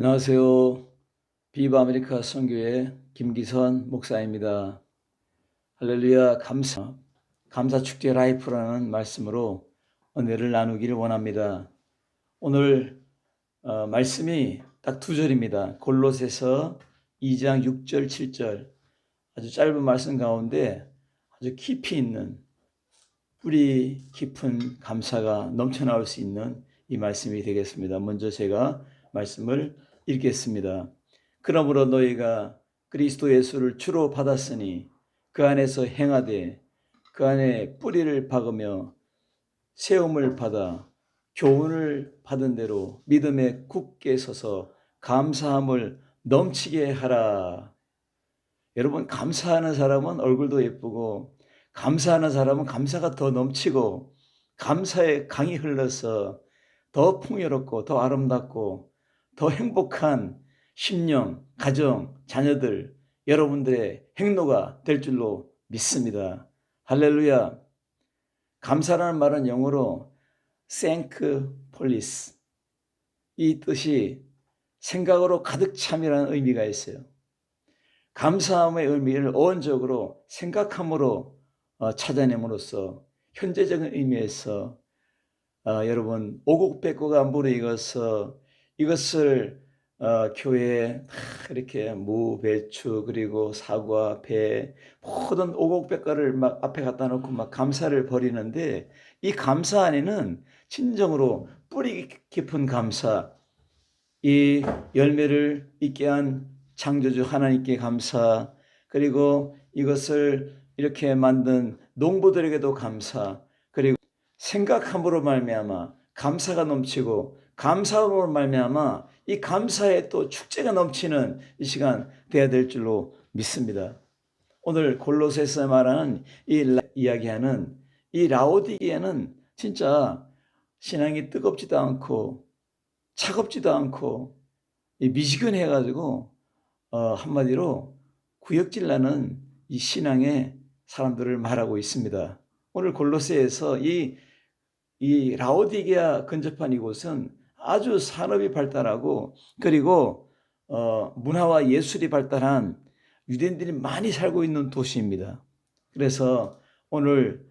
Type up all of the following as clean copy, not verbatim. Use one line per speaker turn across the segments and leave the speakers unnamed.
안녕하세요. 비바 아메리카 선교회 김기선 목사입니다. 할렐루야. 감사 축제 라이프라는 말씀으로 은혜를 나누기를 원합니다. 오늘 말씀이 딱 두 절입니다. 골로새서 2장 6절 7절, 아주 짧은 말씀 가운데 아주 깊이 있는, 뿌리 깊은 감사가 넘쳐나올 수 있는 이 말씀이 되겠습니다. 먼저 제가 말씀을 읽겠습니다. 그러므로 너희가 그리스도 예수를 주로 받았으니 그 안에서 행하되 그 안에 뿌리를 박으며 세움을 받아 교훈을 받은 대로 믿음에 굳게 서서 감사함을 넘치게 하라. 여러분, 감사하는 사람은 얼굴도 예쁘고, 감사하는 사람은 감사가 더 넘치고, 감사의 강이 흘러서 더 풍요롭고 더 아름답고 더 행복한 심령, 가정, 자녀들, 여러분들의 행로가 될 줄로 믿습니다. 할렐루야. 감사라는 말은 영어로 thankfulness, 이 뜻이 생각으로 가득 참이라는 의미가 있어요. 감사함의 의미를 어원적으로 생각함으로 찾아냄으로써 현재적인 의미에서 여러분, 오곡백구가 무르익어서 이것을 교회에 이렇게 무, 배추, 그리고 사과, 배, 모든 오곡백과를 막 앞에 갖다 놓고 막 감사를 벌이는데, 이 감사 안에는 진정으로 뿌리 깊은 감사, 이 열매를 있게 한 창조주 하나님께 감사, 그리고 이것을 이렇게 만든 농부들에게도 감사, 그리고 생각함으로 말미암아 감사가 넘치고, 감사함으로 말미암아 이 감사에 또 축제가 넘치는 이 시간 되어야 될 줄로 믿습니다. 오늘 골로새서 말하는 이야기하는 이 라오디게는 진짜 신앙이 뜨겁지도 않고 차갑지도 않고 미지근해가지고 한마디로 구역질 나는 이 신앙의 사람들을 말하고 있습니다. 오늘 골로새에서 이 라오디게아 근접한 이곳은 아주 산업이 발달하고, 그리고 문화와 예술이 발달한 유대인들이 많이 살고 있는 도시입니다. 그래서 오늘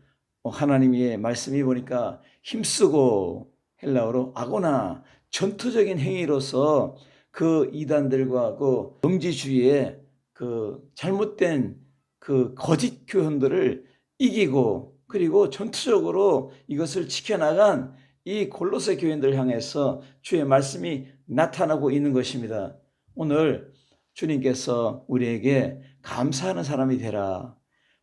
하나님의 말씀이 보니까 힘쓰고, 헬라어로 아고나, 전투적인 행위로서 그 이단들과 그 영지주의의 그 잘못된 그 거짓 교훈들을 이기고, 그리고 전투적으로 이것을 지켜나간 이 골로새 교인들 향해서 주의 말씀이 나타나고 있는 것입니다. 오늘 주님께서 우리에게 감사하는 사람이 되라,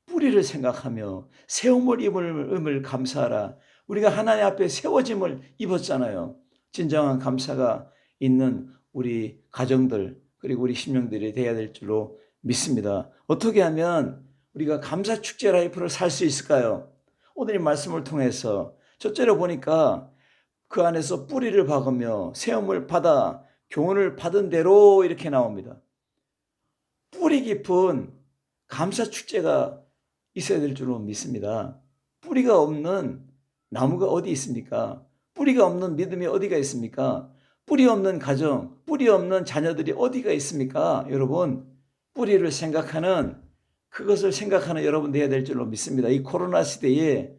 뿌리를 생각하며 세움을 입음을 감사하라. 우리가 하나님 앞에 세워짐을 입었잖아요. 진정한 감사가 있는 우리 가정들, 그리고 우리 심령들이 되어야 될 줄로 믿습니다. 어떻게 하면 우리가 감사 축제 라이프를 살 수 있을까요? 오늘 이 말씀을 통해서 첫째로 보니까 그 안에서 뿌리를 박으며 세움을 받아 교훈을 받은 대로 이렇게 나옵니다. 뿌리 깊은 감사 축제가 있어야 될 줄로 믿습니다. 뿌리가 없는 나무가 어디 있습니까? 뿌리가 없는 믿음이 어디가 있습니까? 뿌리 없는 가정, 뿌리 없는 자녀들이 어디가 있습니까? 여러분, 뿌리를 생각하는, 그것을 생각하는 여러분 되어야 될 줄로 믿습니다. 이 코로나 시대에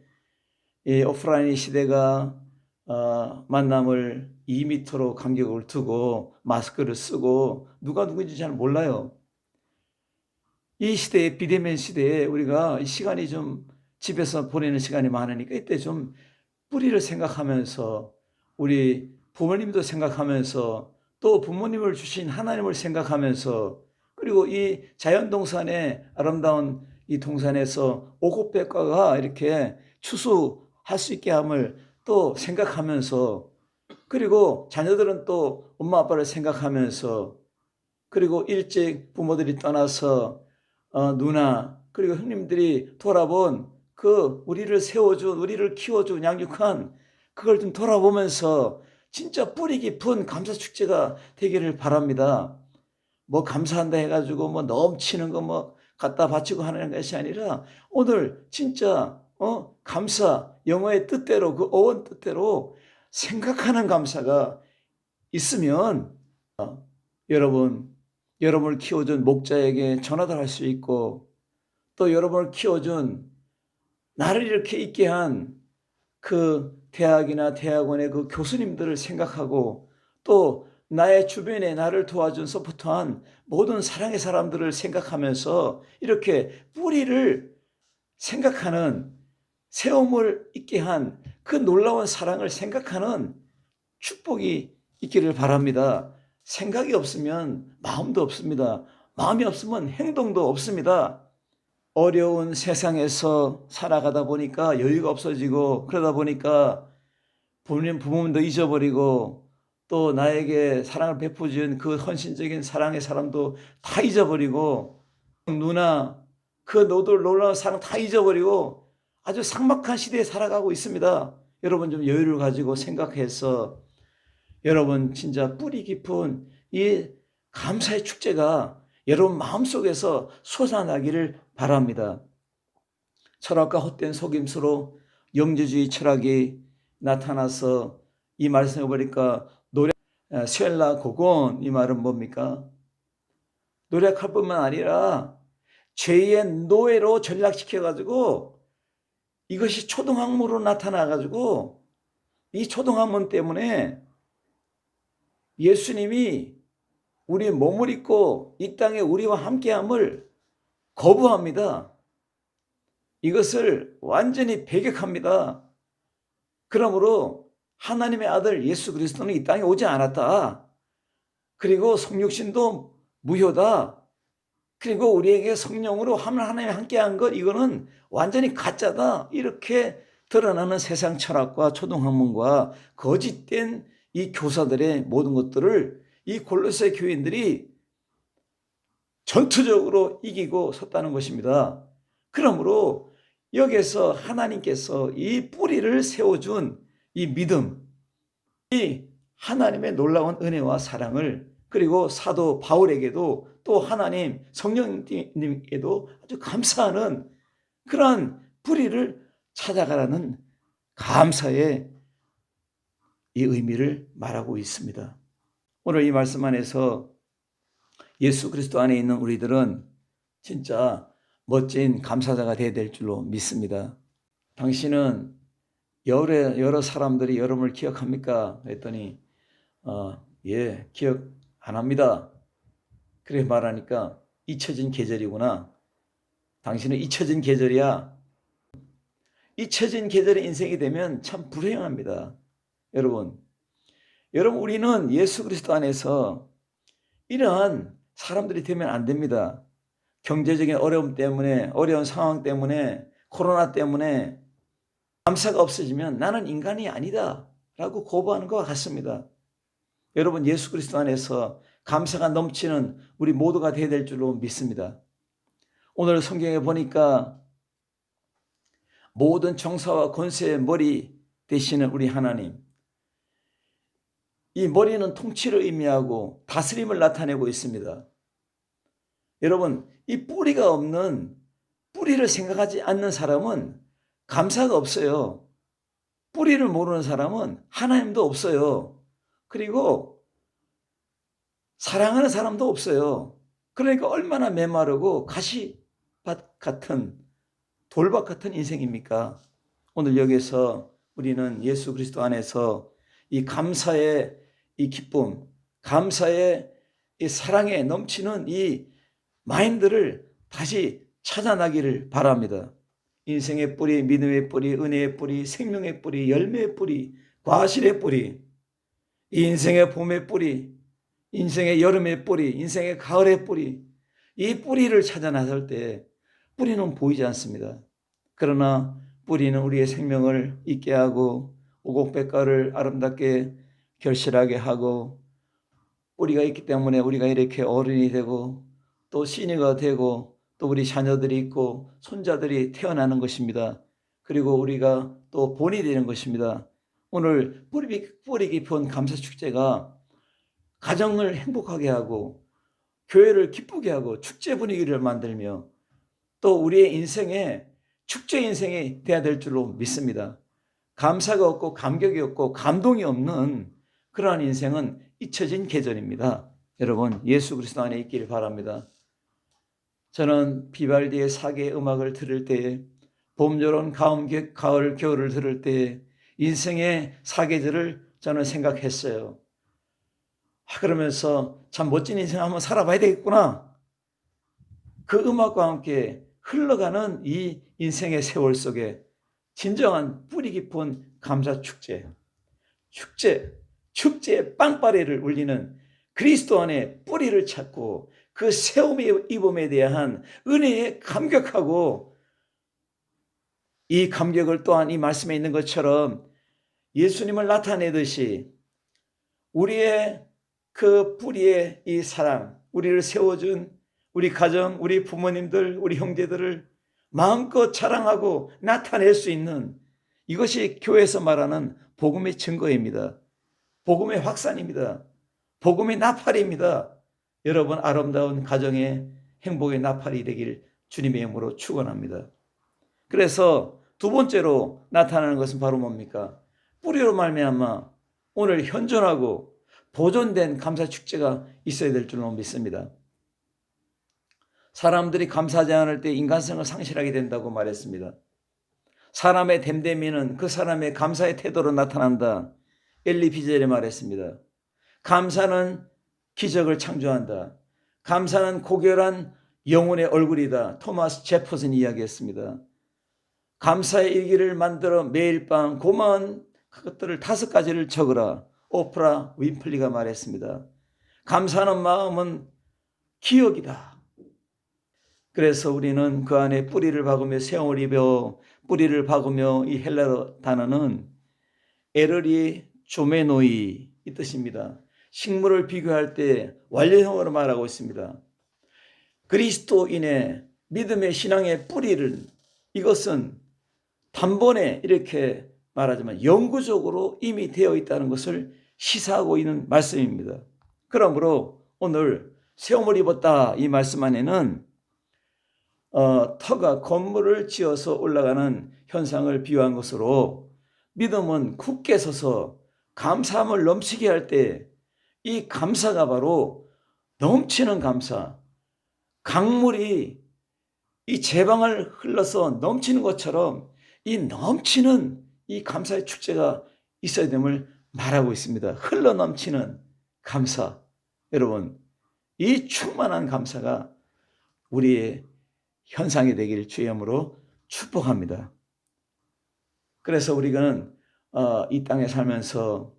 이 오프라인 시대가 만남을 2m로 간격을 두고 마스크를 쓰고 누가 누군지 잘 몰라요. 이 시대에, 비대면 시대에 우리가 시간이 좀 집에서 보내는 시간이 많으니까 이때 좀 뿌리를 생각하면서, 우리 부모님도 생각하면서, 또 부모님을 주신 하나님을 생각하면서, 그리고 이 자연동산의 아름다운 이 동산에서 오곡백과가 이렇게 추수할 수 있게 함을 또 생각하면서, 그리고 자녀들은 또 엄마 아빠를 생각하면서, 그리고 일찍 부모들이 떠나서 누나, 그리고 형님들이 돌아본 그 우리를 세워준, 우리를 키워준, 양육한 그걸 좀 돌아보면서 진짜 뿌리 깊은 감사 축제가 되기를 바랍니다. 뭐 감사한다 해가지고 뭐 넘치는 거 뭐 갖다 바치고 하는 것이 아니라, 오늘 진짜 감사, 영어의 뜻대로, 그 어원 뜻대로 생각하는 감사가 있으면 여러분을 키워준 목자에게 전화도 할 수 있고, 또 여러분을 키워준, 나를 이렇게 있게 한 그 대학이나 대학원의 그 교수님들을 생각하고, 또 나의 주변에 나를 도와준 서포트한 모든 사랑의 사람들을 생각하면서 이렇게 뿌리를 생각하는, 세움을 있게 한 그 놀라운 사랑을 생각하는 축복이 있기를 바랍니다. 생각이 없으면 마음도 없습니다. 마음이 없으면 행동도 없습니다. 어려운 세상에서 살아가다 보니까 여유가 없어지고, 그러다 보니까 부모님도 잊어버리고, 또 나에게 사랑을 베풀어준 그 헌신적인 사랑의 사람도 다 잊어버리고, 누나 그 놀라운 사랑 다 잊어버리고 아주 삭막한 시대에 살아가고 있습니다. 여러분 좀 여유를 가지고 생각해서 여러분 진짜 뿌리 깊은 이 감사의 축제가 여러분 마음속에서 솟아나기를 바랍니다. 철학과 헛된 속임수로 영지주의 철학이 나타나서 이 말씀을 보니까 셀라 고곤, 이 말은 뭡니까? 노력할 뿐만 아니라 죄의 노예로 전락시켜가지고 이것이 초등학문으로 나타나가지고 이 초등학문 때문에 예수님이 우리 몸을 입고 이 땅에 우리와 함께함을 거부합니다. 이것을 완전히 배격합니다. 그러므로 하나님의 아들 예수 그리스도는 이 땅에 오지 않았다. 그리고 성육신도 무효다. 그리고 우리에게 성령으로 하나님이 함께한 것, 이거는 완전히 가짜다. 이렇게 드러나는 세상 철학과 초등학문과 거짓된 이 교사들의 모든 것들을 이 골로새 교인들이 전투적으로 이기고 섰다는 것입니다. 그러므로 여기서 하나님께서 이 뿌리를 세워준 이 믿음, 이 하나님의 놀라운 은혜와 사랑을, 그리고 사도 바울에게도 또 하나님 성령님께도 아주 감사하는 그러한 뿌리를 찾아가라는 감사의 이 의미를 말하고 있습니다. 오늘 이 말씀 안에서 예수 그리스도 안에 있는 우리들은 진짜 멋진 감사자가 되어야 될 줄로 믿습니다. 당신은 여러 사람들이 여러분을 기억합니까? 했더니 예, 기억 안 합니다. 그래 말하니까 잊혀진 계절이구나. 당신은 잊혀진 계절이야. 잊혀진 계절의 인생이 되면 참 불행합니다. 여러분 우리는 예수 그리스도 안에서 이러한 사람들이 되면 안 됩니다. 경제적인 어려움 때문에, 어려운 상황 때문에, 코로나 때문에 감사가 없어지면 나는 인간이 아니다 라고 거부하는 것과 같습니다. 여러분 예수 그리스도 안에서 감사가 넘치는 우리 모두가 되어야 될 줄로 믿습니다. 오늘 성경에 보니까 모든 정사와 권세의 머리 되시는 우리 하나님, 이 머리는 통치를 의미하고 다스림을 나타내고 있습니다. 여러분 이 뿌리가 없는, 뿌리를 생각하지 않는 사람은 감사가 없어요. 뿌리를 모르는 사람은 하나님도 없어요. 그리고 사랑하는 사람도 없어요. 그러니까 얼마나 메마르고 가시밭 같은, 돌밭 같은 인생입니까? 오늘 여기서 우리는 예수 그리스도 안에서 이 감사의 이 기쁨, 감사의 이 사랑에 넘치는 이 마인드를 다시 찾아나기를 바랍니다. 인생의 뿌리, 믿음의 뿌리, 은혜의 뿌리, 생명의 뿌리, 열매의 뿌리, 과실의 뿌리, 이 인생의 봄의 뿌리, 인생의 여름의 뿌리, 인생의 가을의 뿌리, 이 뿌리를 찾아 나설 때 뿌리는 보이지 않습니다. 그러나 뿌리는 우리의 생명을 있게 하고 오곡백과를 아름답게 결실하게 하고, 뿌리가 있기 때문에 우리가 이렇게 어른이 되고 또 시니가 되고 또 우리 자녀들이 있고 손자들이 태어나는 것입니다. 그리고 우리가 또 본이 되는 것입니다. 오늘 뿌리 깊은 감사축제가 가정을 행복하게 하고 교회를 기쁘게 하고 축제 분위기를 만들며 또 우리의 인생에 축제 인생이 돼야 될 줄로 믿습니다. 감사가 없고 감격이 없고 감동이 없는 그러한 인생은 잊혀진 계절입니다. 여러분 예수 그리스도 안에 있기를 바랍니다. 저는 비발디의 사계 음악을 들을 때에 봄, 여름, 가을, 겨울을 들을 때에 인생의 사계절을 저는 생각했어요. 그러면서 참 멋진 인생 한번 살아봐야 되겠구나. 그 음악과 함께 흘러가는 이 인생의 세월 속에 진정한 뿌리 깊은 감사 축제의 빵빠레를 울리는 그리스도 안에 뿌리를 찾고 그 세움의 입음에 대한 은혜에 감격하고, 이 감격을 또한 이 말씀에 있는 것처럼 예수님을 나타내듯이 우리의 그 뿌리의 이 사랑, 우리를 세워준 우리 가정, 우리 부모님들, 우리 형제들을 마음껏 자랑하고 나타낼 수 있는, 이것이 교회에서 말하는 복음의 증거입니다. 복음의 확산입니다. 복음의 나팔입니다. 여러분 아름다운 가정의 행복의 나팔이 되길 주님의 이름으로 축원합니다. 그래서 두 번째로 나타나는 것은 바로 뭡니까? 뿌리로 말미암아 오늘 현존하고 보존된 감사 축제가 있어야 될 줄로 믿습니다. 사람들이 감사하지 않을 때 인간성을 상실하게 된다고 말했습니다. 사람의 됨됨이는 그 사람의 감사의 태도로 나타난다. 엘리 비젤이 말했습니다. 감사는 기적을 창조한다. 감사는 고결한 영혼의 얼굴이다. 토마스 제퍼슨이 이야기했습니다. 감사의 일기를 만들어 매일 밤 고마운 그것들을 5가지를 적으라. 오프라 윈플리가 말했습니다. 감사하는 마음은 기억이다. 그래서 우리는 그 안에 뿌리를 박으며 세움을 입어, 뿌리를 박으며 이 헬라어 단어는 에르리 조메노이 이 뜻입니다. 식물을 비교할 때 완료형으로 말하고 있습니다. 그리스도인의 믿음의 신앙의 뿌리를, 이것은 단번에 이렇게 말하자면 영구적으로 이미 되어 있다는 것을 시사하고 있는 말씀입니다. 그러므로 오늘 세움을 입었다 이 말씀 안에는 터가 건물을 지어서 올라가는 현상을 비유한 것으로, 믿음은 굳게 서서 감사함을 넘치게 할 때 이 감사가 바로 넘치는 감사, 강물이 이 제방을 흘러서 넘치는 것처럼 이 넘치는 이 감사의 축제가 있어야 됨을 말하고 있습니다. 흘러 넘치는 감사. 여러분, 이 충만한 감사가 우리의 현상이 되길 주의 이름으로 축복합니다. 그래서 우리는 이 땅에 살면서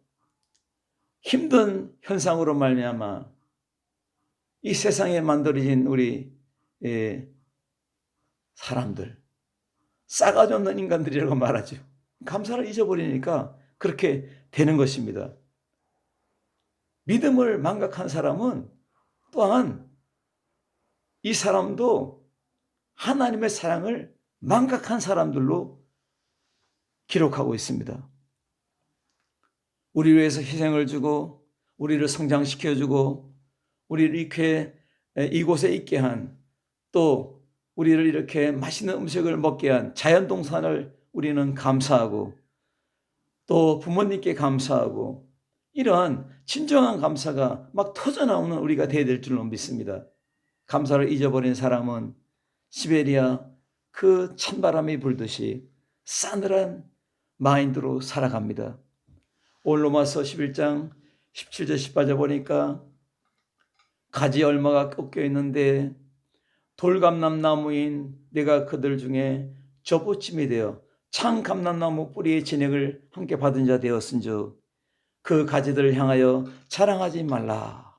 힘든 현상으로 말미암아 이 세상에 만들어진 우리 사람들, 싸가지 없는 인간들이라고 말하죠. 감사를 잊어버리니까 그렇게 되는 것입니다. 믿음을 망각한 사람은 또한 이 사람도 하나님의 사랑을 망각한 사람들로 기록하고 있습니다. 우리를 위해서 희생을 주고 우리를 성장시켜주고 우리를 이렇게 이곳에 있게 한, 또 우리를 이렇게 맛있는 음식을 먹게 한 자연동산을 우리는 감사하고, 또 부모님께 감사하고, 이러한 진정한 감사가 막 터져나오는 우리가 되어야 될 줄로 믿습니다. 감사를 잊어버린 사람은 시베리아 그 찬바람이 불듯이 싸늘한 마인드로 살아갑니다. 오늘 로마서 11장 17절 18절 보니까 가지 얼마가 꺾여 있는데 돌감람나무인 내가 그들 중에 접붙임이 되어 창감람나무 뿌리의 진액을 함께 받은 자 되었은즉 그 가지들을 향하여 자랑하지 말라.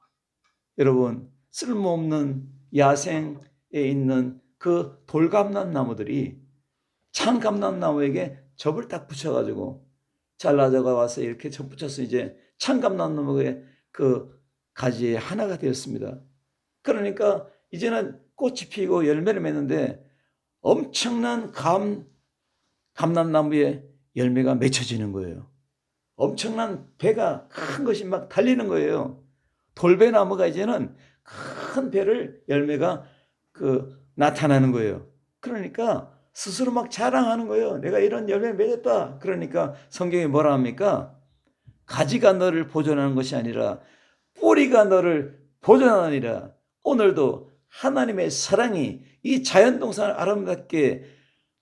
여러분, 쓸모없는 야생에 있는 그 돌감람나무들이 창감람나무에게 접을 딱 붙여가지고 잘라져가 와서 이렇게 접 붙여서 이제 창감람나무의 그 가지의 하나가 되었습니다. 그러니까 이제는 꽃이 피고 열매를 맺는데 엄청난 감람나무의 열매가 맺혀지는 거예요. 엄청난 배가 큰 것이 막 달리는 거예요. 돌배나무가 이제는 큰 배를 열매가 나타나는 거예요. 그러니까 스스로 막 자랑하는 거예요. 내가 이런 열매 맺었다. 그러니까 성경이 뭐라 합니까? 가지가 너를 보존하는 것이 아니라 뿌리가 너를 보존하느니라. 오늘도 하나님의 사랑이 이 자연동산을 아름답게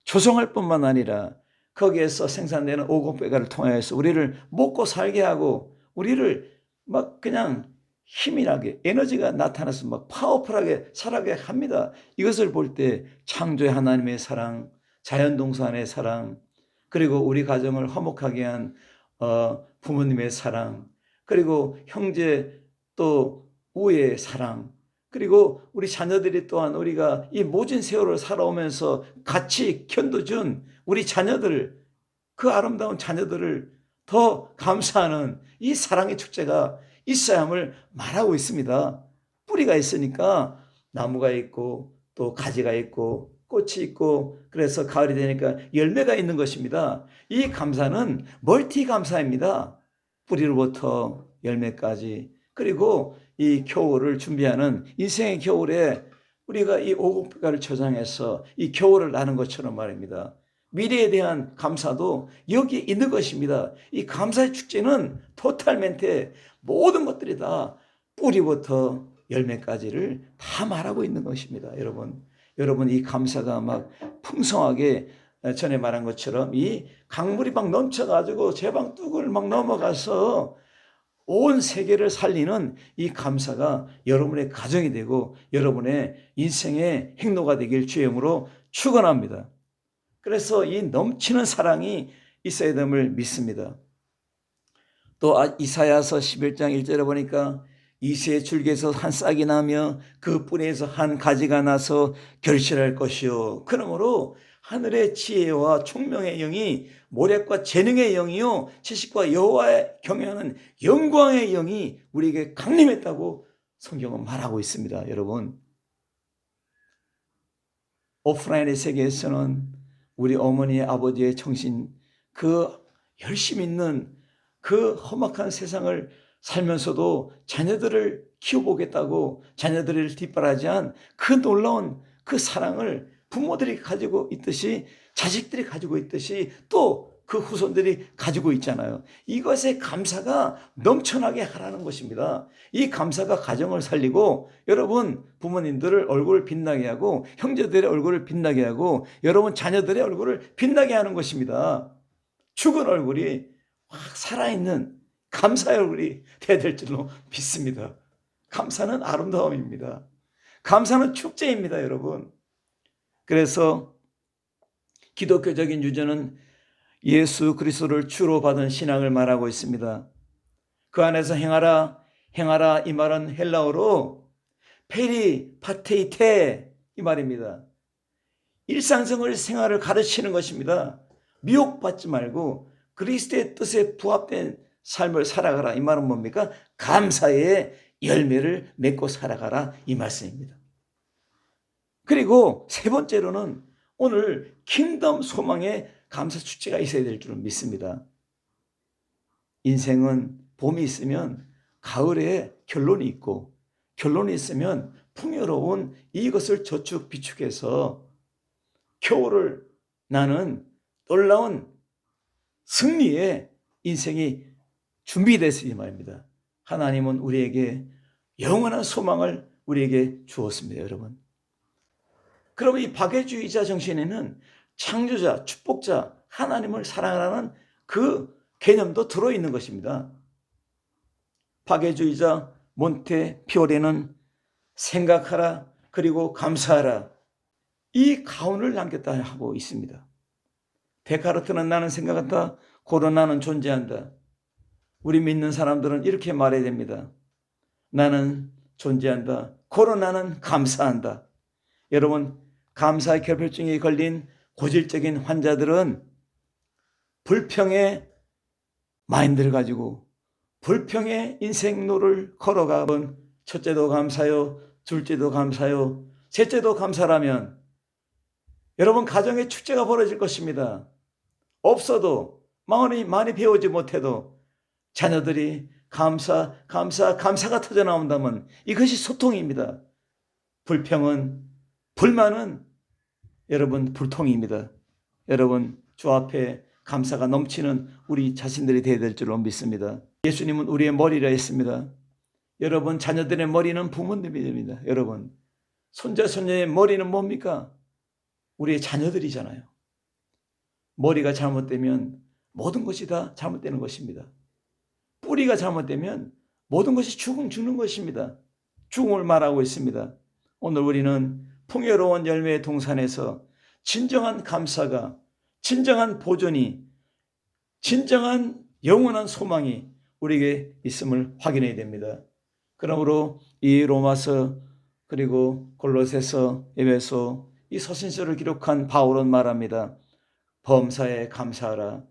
조성할 뿐만 아니라 거기에서 생산되는 오곡배가를 통하여서 우리를 먹고 살게 하고 우리를 막 그냥 힘이 나게 에너지가 나타나서 막 파워풀하게 살아가게 합니다. 이것을 볼 때 창조의 하나님의 사랑, 자연동산의 사랑, 그리고 우리 가정을 화목하게 한 부모님의 사랑, 그리고 형제 또 우의 사랑, 그리고 우리 자녀들이 또한 우리가 이 모진 세월을 살아오면서 같이 견뎌준 우리 자녀들, 그 아름다운 자녀들을 더 감사하는 이 사랑의 축제가 있어야 함을 말하고 있습니다. 뿌리가 있으니까 나무가 있고 또 가지가 있고 꽃이 있고 그래서 가을이 되니까 열매가 있는 것입니다. 이 감사는 멀티 감사입니다. 뿌리로부터 열매까지. 그리고 이 겨울을 준비하는 인생의 겨울에 우리가 이 오곡배가를 저장해서 이 겨울을 나는 것처럼 말입니다. 미래에 대한 감사도 여기에 있는 것입니다. 이 감사의 축제는 토탈멘트의 모든 것들이 다 뿌리부터 열매까지를 다 말하고 있는 것입니다. 여러분 이 감사가 막 풍성하게 전에 말한 것처럼 이 강물이 막 넘쳐가지고 제방 뚝을 막 넘어가서 온 세계를 살리는 이 감사가 여러분의 가정이 되고 여러분의 인생의 행로가 되길 주의 이름으로 축원합니다. 그래서 이 넘치는 사랑이 있어야 됨을 믿습니다. 또 이사야서 11장 1절에 보니까 이새의 줄기에서 한 싹이 나며 그 뿌리에서 한 가지가 나서 결실할 것이요. 그러므로 하늘의 지혜와 총명의 영이 모략과 재능의 영이요 지식과 여호와의 경외하는 영광의 영이 우리에게 강림했다고 성경은 말하고 있습니다. 여러분, 오프라인의 세계에서는 우리 어머니의 아버지의 정신, 그 열심 있는 그 험악한 세상을 살면서도 자녀들을 키워보겠다고 자녀들을 뒷바라지한 그 놀라운 그 사랑을 부모들이 가지고 있듯이 자식들이 가지고 있듯이 또 그 후손들이 가지고 있잖아요. 이것의 감사가 넘쳐나게 하라는 것입니다. 이 감사가 가정을 살리고 여러분 부모님들을 얼굴을 빛나게 하고 형제들의 얼굴을 빛나게 하고 여러분 자녀들의 얼굴을 빛나게 하는 것입니다. 죽은 얼굴이 확 살아있는 감사의 얼굴이 되어야 될 줄로 믿습니다. 감사는 아름다움입니다. 감사는 축제입니다, 여러분. 그래서 기독교적인 유저는 예수 그리스도를 주로 받은 신앙을 말하고 있습니다. 그 안에서 행하라, 행하라 이 말은 헬라어로 페리파테이테 이 말입니다. 일상생활 생활을 가르치는 것입니다. 미혹받지 말고 그리스도의 뜻에 부합된 삶을 살아가라. 이 말은 뭡니까? 감사의 열매를 맺고 살아가라. 이 말씀입니다. 그리고 세 번째로는 오늘 킹덤 소망의 감사 축제가 있어야 될 줄은 믿습니다. 인생은 봄이 있으면 가을에 결론이 있고 결론이 있으면 풍요로운 이것을 저축 비축해서 겨울을 나는 놀라운 승리의 인생이 준비됐으니 말입니다. 하나님은 우리에게 영원한 소망을 우리에게 주었습니다, 여러분. 그러면 이 박애주의자 정신에는 창조자, 축복자, 하나님을 사랑하는 그 개념도 들어있는 것입니다. 박애주의자 몬테피오레는 생각하라 그리고 감사하라 이 가운을 남겼다 하고 있습니다. 데카르트는 나는 생각한다, 고로 나는 존재한다. 우리 믿는 사람들은 이렇게 말해야 됩니다. 나는 존재한다, 고로 나는 감사한다. 여러분, 감사의 결핍증에 걸린 고질적인 환자들은 불평의 마인드를 가지고 불평의 인생로를 걸어가면 첫째도 감사요, 둘째도 감사요, 셋째도 감사라면 여러분 가정에 축제가 벌어질 것입니다. 없어도 많이 배우지 못해도 자녀들이 감사가 터져 나온다면 이것이 소통입니다. 불만은 여러분 불통입니다. 여러분 주 앞에 감사가 넘치는 우리 자신들이 되어야 될 줄로 믿습니다. 예수님은 우리의 머리라 했습니다. 여러분, 자녀들의 머리는 부모님이 됩니다. 여러분, 손자 손녀의 머리는 뭡니까? 우리의 자녀들이잖아요. 머리가 잘못되면 모든 것이 다 잘못되는 것입니다. 뿌리가 잘못되면 모든 것이 죽는 것입니다. 죽음을 말하고 있습니다. 오늘 우리는 풍요로운 열매의 동산에서 진정한 감사가, 진정한 보존이, 진정한 영원한 소망이 우리에게 있음을 확인해야 됩니다. 그러므로 이 로마서 그리고 골로새서, 에베소 이 서신서를 기록한 바울은 말합니다. 범사에 감사하라.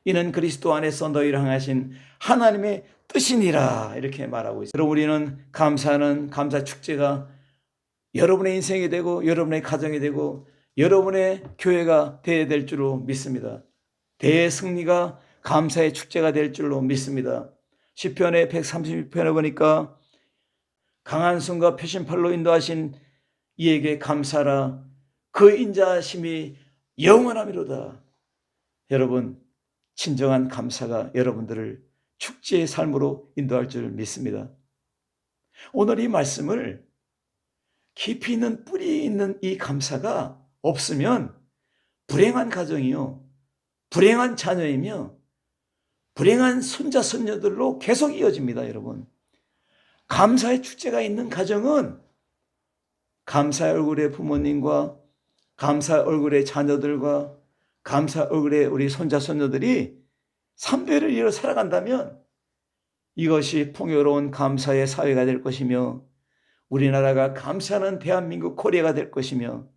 이는 그리스도 안에서 너희를 향하신 하나님의 뜻이니라. 이렇게 말하고 있습니다. 여러분, 우리는 감사하는 감사 축제가 여러분의 인생이 되고 여러분의 가정이 되고 여러분의 교회가 되어야 될 줄로 믿습니다. 대승리가 감사의 축제가 될 줄로 믿습니다. 시편의 136편에 보니까 강한 손과 표심팔로 인도하신 이에게 감사라. 그 인자하심이 영원하미로다. 여러분, 진정한 감사가 여러분들을 축제의 삶으로 인도할 줄 믿습니다. 오늘 이 말씀을 깊이 있는 뿌리 있는 이 감사가 없으면 불행한 가정이요, 불행한 자녀이며 불행한 손자 손녀들로 계속 이어집니다. 여러분, 감사의 축제가 있는 가정은 감사의 얼굴의 부모님과 감사의 얼굴의 자녀들과 감사의 얼굴의 우리 손자 손녀들이 3대를 이어 살아간다면 이것이 풍요로운 감사의 사회가 될 것이며 우리나라가 감사하는 대한민국 코리아가 될 것이며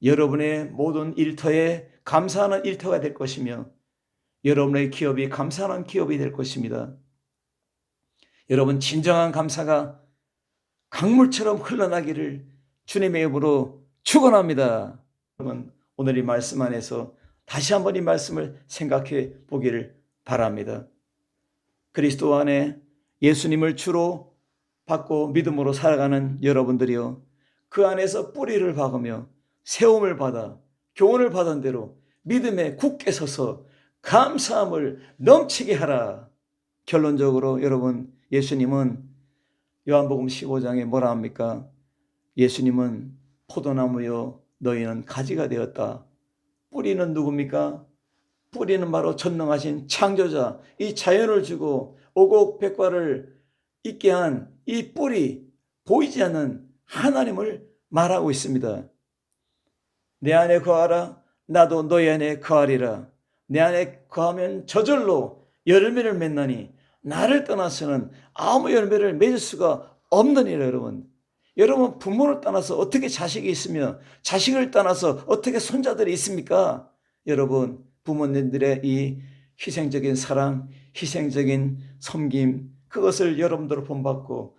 여러분의 모든 일터에 감사하는 일터가 될 것이며 여러분의 기업이 감사하는 기업이 될 것입니다. 여러분, 진정한 감사가 강물처럼 흘러나기를 주님의 이름으로 축원합니다. 여러분, 오늘 이 말씀 안에서 다시 한번 이 말씀을 생각해 보기를 바랍니다. 그리스도 안에 예수님을 주로 받고 믿음으로 살아가는 여러분들이요, 그 안에서 뿌리를 박으며 세움을 받아 교훈을 받은 대로 믿음에 굳게 서서 감사함을 넘치게 하라. 결론적으로 여러분, 예수님은 요한복음 15장에 뭐라 합니까? 예수님은 포도나무요 너희는 가지가 되었다. 뿌리는 누굽니까? 뿌리는 바로 전능하신 창조자, 이 자연을 주고 오곡백과를 있게 한 이 뿌리, 보이지 않는 하나님을 말하고 있습니다. 내 안에 거하라. 나도 너희 안에 거하리라. 내 안에 거하면 저절로 열매를 맺나니 나를 떠나서는 아무 열매를 맺을 수가 없느니라. 여러분, 부모를 떠나서 어떻게 자식이 있으며 자식을 떠나서 어떻게 손자들이 있습니까? 여러분, 부모님들의 이 희생적인 사랑, 희생적인 섬김, 그것을 여러분들로 본받고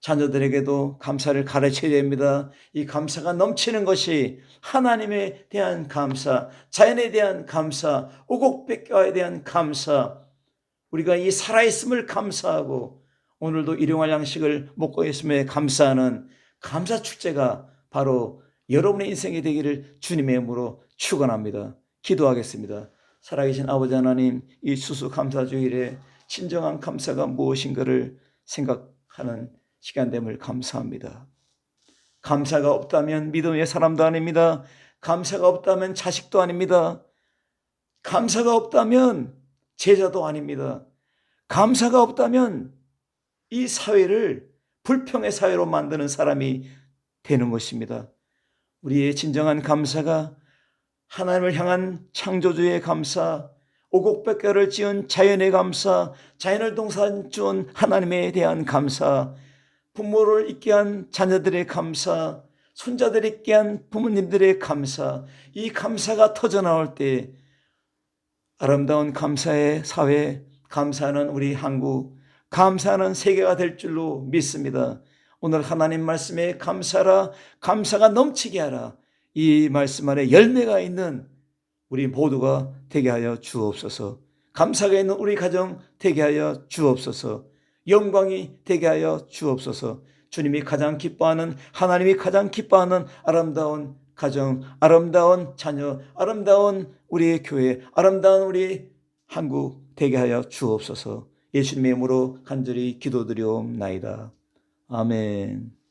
자녀들에게도 감사를 가르쳐야 됩니다. 이 감사가 넘치는 것이 하나님에 대한 감사, 자연에 대한 감사, 오곡백과에 대한 감사, 우리가 이 살아있음을 감사하고 오늘도 일용할 양식을 먹고 있음에 감사하는 감사 축제가 바로 여러분의 인생이 되기를 주님의 이름으로 축원합니다. 기도하겠습니다. 살아계신 아버지 하나님, 이 수수감사주일에 진정한 감사가 무엇인가를 생각하는 시간됨을 감사합니다. 감사가 없다면 믿음의 사람도 아닙니다. 감사가 없다면 자식도 아닙니다. 감사가 없다면 제자도 아닙니다. 감사가 없다면 이 사회를 불평의 사회로 만드는 사람이 되는 것입니다. 우리의 진정한 감사가 하나님을 향한 창조주의 감사, 오곡백과를 지은 자연의 감사, 자연을 동산 준 하나님에 대한 감사, 부모를 있게 한 자녀들의 감사, 손자들을 있게 한 부모님들의 감사, 이 감사가 터져나올 때 아름다운 감사의 사회, 감사하는 우리 한국, 감사하는 세계가 될 줄로 믿습니다. 오늘 하나님 말씀에 감사라, 감사가 넘치게 하라. 이 말씀 안에 열매가 있는 우리 모두가 되게 하여 주옵소서. 감사가 있는 우리 가정 되게 하여 주옵소서. 영광이 되게 하여 주옵소서. 주님이 가장 기뻐하는, 하나님이 가장 기뻐하는 아름다운 가정, 아름다운 자녀, 아름다운 우리 교회, 아름다운 우리 한국 되게 하여 주옵소서. 예수님의 이름으로 간절히 기도드리옵나이다. 아멘.